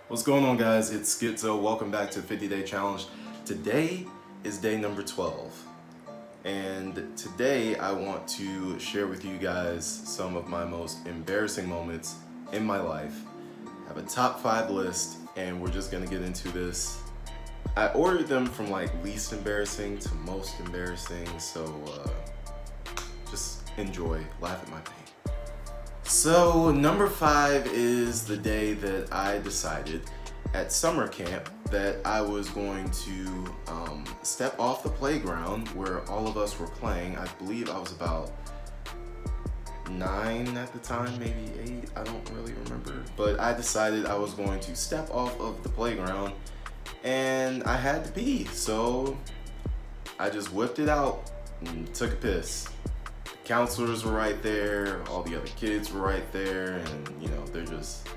What's going on, guys? It's Schizo. Welcome back to 50-Day Challenge. Today is day number 12. And today I want to share with you guys some of my most embarrassing moments in my life. I have a top 5 list and we're just gonna get into this. I ordered them from like least embarrassing to most embarrassing, so just enjoy, laugh at my pain. So number 5 is the day that I decided at summer camp that I was going to step off the playground where all of us were playing. I believe I was about 9 at the time, maybe 8, I don't really remember. But I decided I was going to step off of the playground and I had to pee. So I just whipped it out and took a piss. Counselors were right there, all the other kids were right there, and they're just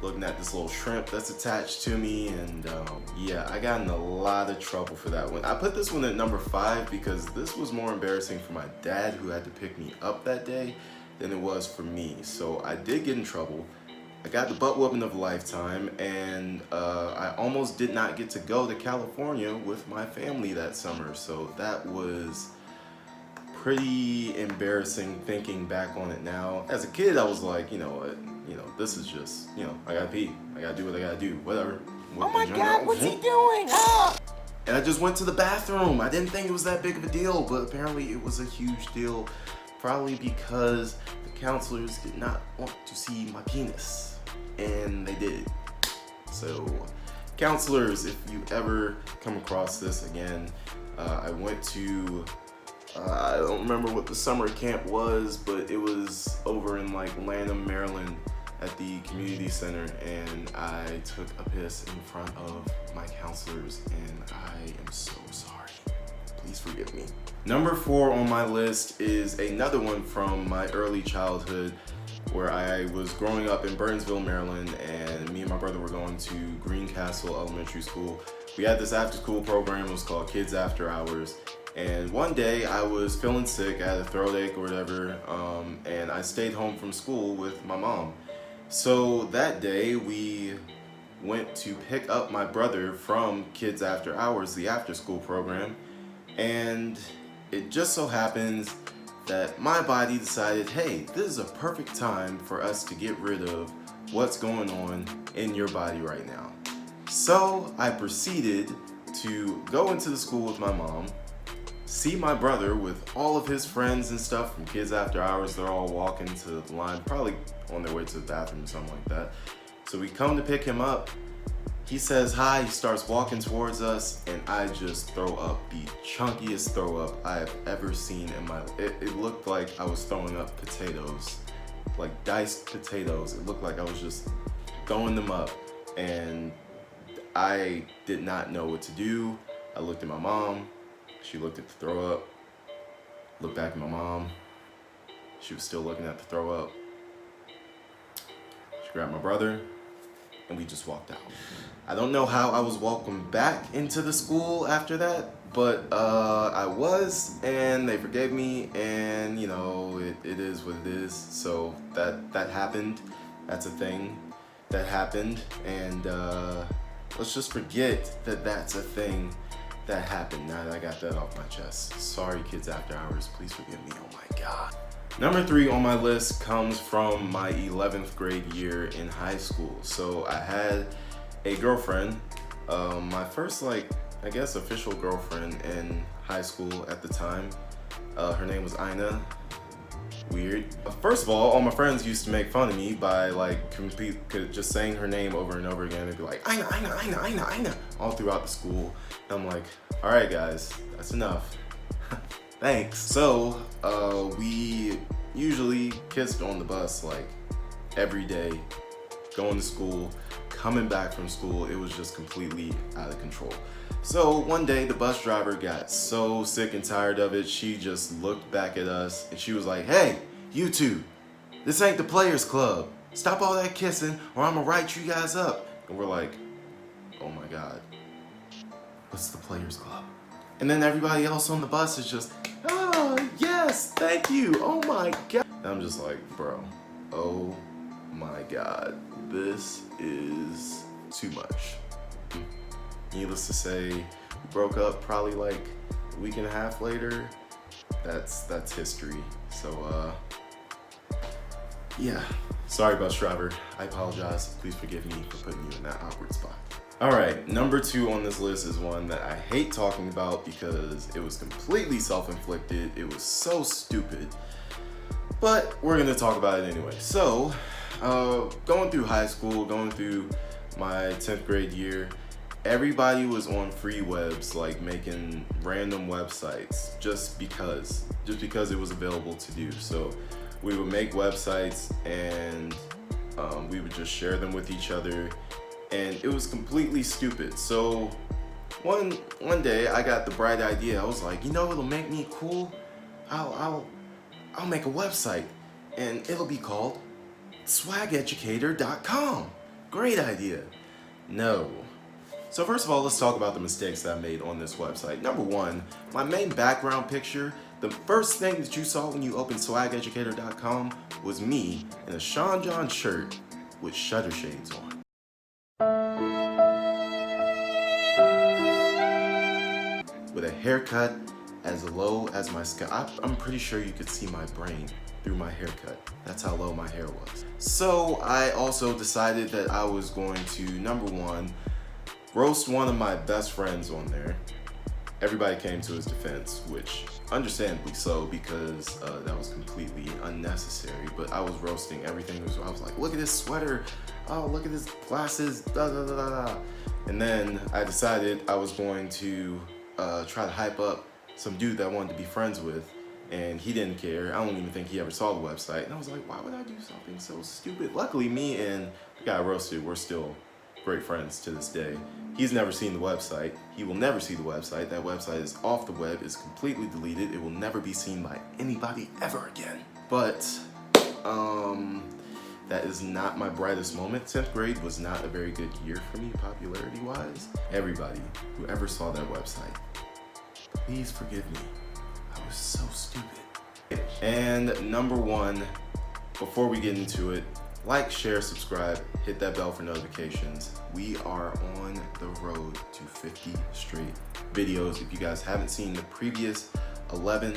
looking at this little shrimp that's attached to me. And yeah, I got in a lot of trouble for that one. I put this one at number 5 because this was more embarrassing for my dad, who had to pick me up that day, than it was for me. So I did get in trouble. I got the butt whooping of a lifetime, and I almost did not get to go to California with my family that summer. So that was pretty embarrassing thinking back on it now. As a kid, I was like, this is just, I gotta pee. I gotta do what I gotta do, whatever. Oh my God, what's he doing? Ah! And I just went to the bathroom. I didn't think it was that big of a deal, but apparently it was a huge deal. Probably because the counselors did not want to see my penis. And they did. So, counselors, if you ever come across this again, I went to I don't remember what the summer camp was, but it was over in like Lanham, Maryland at the community center, and I took a piss in front of my counselors, and I am so sorry. Please forgive me. Number 4 on my list is another one from my early childhood, where I was growing up in Burnsville, Maryland, and me and my brother were going to Greencastle Elementary School. We had this after-school program. It was called Kids After Hours. And one day I was feeling sick, I had a throat ache or whatever, and I stayed home from school with my mom. So that day we went to pick up my brother from Kids After Hours, the after school program, and it just so happens that my body decided, hey, this is a perfect time for us to get rid of what's going on in your body right now. So I proceeded to go into the school with my mom, see my brother with all of his friends and stuff from Kids After Hours. They're all walking to the line, probably on their way to the bathroom or something like that. So we come to pick him up. He says hi, he starts walking towards us, and I just throw up the chunkiest throw up I have ever seen in my life. It looked like I was throwing up potatoes, like diced potatoes. It looked like I was just throwing them up, and I did not know what to do. I looked at my mom. She looked at the throw up, looked back at my mom. She was still looking at the throw up. She grabbed my brother, and we just walked out. I don't know how I was welcomed back into the school after that, but I was, and they forgave me, and it is what it is. So that happened. That's a thing that happened, and let's just forget that that's a thing that happened. Now that I got that off my chest. Sorry, Kids After Hours, please forgive me. Oh my God. Number 3 on my list comes from my 11th grade year in high school. So I had a girlfriend, my first official girlfriend in high school at the time. Her name was Ina. Weird. First of all my friends used to make fun of me by just saying her name over and over again. They'd be like, Ina, Ina, Ina, Ina, Ina, all throughout the school. And I'm like, all right, guys, that's enough. Thanks. So we usually kissed on the bus like every day, going to school, coming back from school. It was just completely out of control. So one day the bus driver got so sick and tired of it, she just looked back at us and she was like, hey, you two, this ain't the Players Club. Stop all that kissing or I'm gonna write you guys up. And we're like, oh my God, what's the Players Club? And then everybody else on the bus is just, oh, yes, thank you, oh my God. And I'm just like, bro, oh my God, this is too much. Needless to say, we broke up probably like a week and a half later. That's history. So yeah, sorry Bus Driver. I apologize. Please forgive me for putting you in that awkward spot. All right, number 2 on this list is one that I hate talking about because it was completely self-inflicted. It was so stupid, but we're gonna talk about it anyway. So, going through high school, going through my 10th grade year, everybody was on free webs, like making random websites just because it was available to do. So we would make websites and we would just share them with each other, and it was completely stupid. So one day I got the bright idea. I was like, you know, it'll make me cool. I'll make a website and it'll be called swageducator.com. Great idea. No. So first of all, let's talk about the mistakes that I made on this website. Number 1, my main background picture, the first thing that you saw when you opened swageducator.com was me in a Sean John shirt with shutter shades on. With a haircut as low as my scalp. I'm pretty sure you could see my brain through my haircut. That's how low my hair was. So I also decided that I was going to, number 1, roast one of my best friends on there. Everybody came to his defense, which understandably so, because that was completely unnecessary. But I was roasting everything. I was like, look at this sweater. Oh, look at his glasses. Da, da, da, da, da. And then I decided I was going to try to hype up some dude that I wanted to be friends with. And he didn't care. I don't even think he ever saw the website. And I was like, why would I do something so stupid? Luckily, me and the guy I roasted, we're still great friends to this day. He's never seen the website. He will never see the website. That website is off the web, is completely deleted. It will never be seen by anybody ever again. But that is not my brightest moment. 10th grade was not a very good year for me popularity-wise. Everybody who ever saw that website, please forgive me. I was so stupid. And number 1, before we get into it, like, share, subscribe, hit that bell for notifications. We are on the road to 50 straight videos. If you guys haven't seen the previous 11,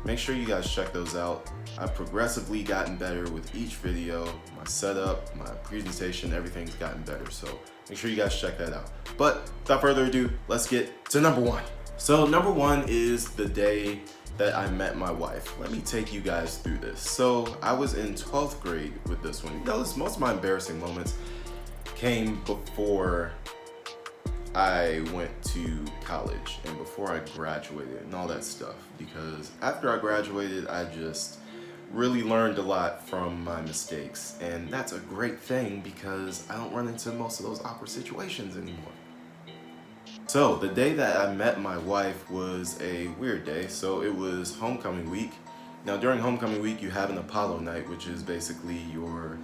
make sure you guys check those out. I've progressively gotten better with each video. My setup, my presentation, everything's gotten better. So make sure you guys check that out. But without further ado, let's get to number 1. So number 1 is the day that I met my wife. Let me take you guys through this. So I was in 12th grade with this one. You notice most of my embarrassing moments came before I went to college and before I graduated and all that stuff. Because after I graduated, I just really learned a lot from my mistakes. And that's a great thing because I don't run into most of those awkward situations anymore. So the day that I met my wife was a weird day. So it was homecoming week. Now during homecoming week, you have an Apollo night, which is basically your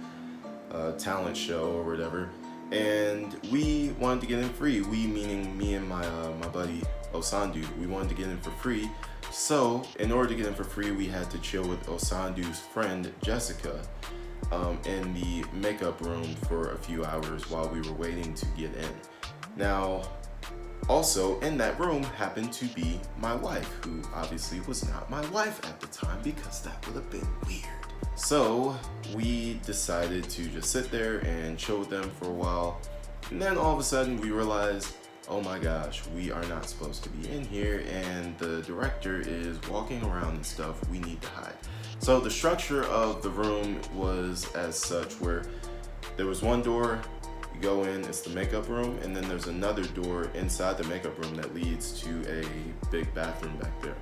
talent show or whatever. And we wanted to get in free. We meaning me and my buddy Osandu. We wanted to get in for free. So in order to get in for free, we had to chill with Osandu's friend Jessica in the makeup room for a few hours while we were waiting to get in. Now, also in that room happened to be my wife, who obviously was not my wife at the time because that would have been weird. So we decided to just sit there and chill with them for a while. And then all of a sudden we realized, oh my gosh, we are not supposed to be in here and the director is walking around and stuff. We need to hide. So the structure of the room was as such where there was one door. You go in, it's the makeup room, and then there's another door inside the makeup room that leads to a big bathroom back there.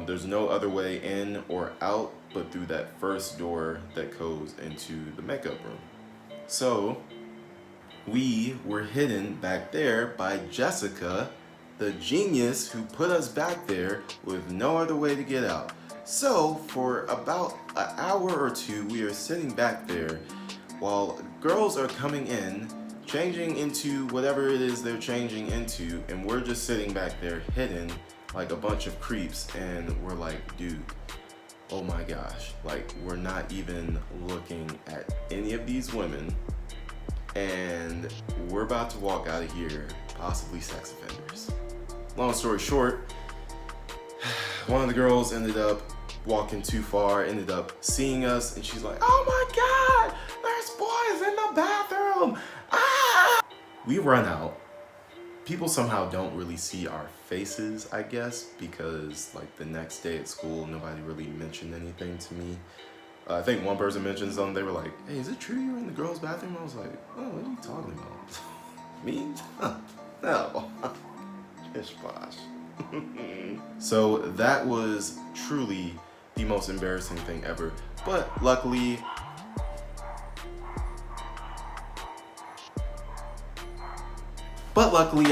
There's no other way in or out but through that first door that goes into the makeup room. So we were hidden back there by Jessica, the genius who put us back there with no other way to get out. So for about an hour or two, we are sitting back there while girls are coming in, changing into whatever it is they're changing into, and we're just sitting back there hidden like a bunch of creeps. And we're like, dude, oh my gosh, like we're not even looking at any of these women and we're about to walk out of here, possibly sex offenders. Long story short, one of the girls ended up walking too far, ended up seeing us, and she's like, oh my God, there's boys in the bathroom. Ah! We run out. People somehow don't really see our faces, I guess, because like the next day at school, nobody really mentioned anything to me. I think one person mentioned something. They were like, hey, is it true you were in the girls' bathroom? I was like, oh, what are you talking about? Me? No. Pish posh. So that was truly the most embarrassing thing ever. But luckily,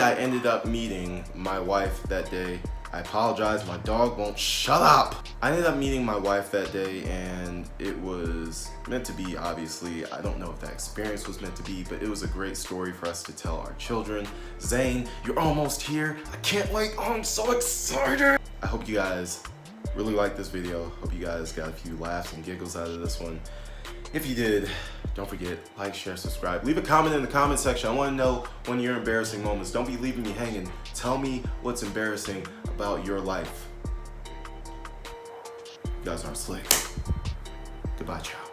I ended up meeting my wife that day. I apologize, my dog won't shut up. I ended up meeting my wife that day, and it was meant to be, obviously. I don't know if that experience was meant to be, but it was a great story for us to tell our children. Zane, you're almost here. I can't wait. Oh, I'm so excited. I hope you guys really liked this video. Hope you guys got a few laughs and giggles out of this one. If you did, don't forget, like, share, subscribe. Leave a comment in the comment section. I want to know one of your embarrassing moments. Don't be leaving me hanging. Tell me what's embarrassing about your life. You guys aren't slick. Goodbye, ciao.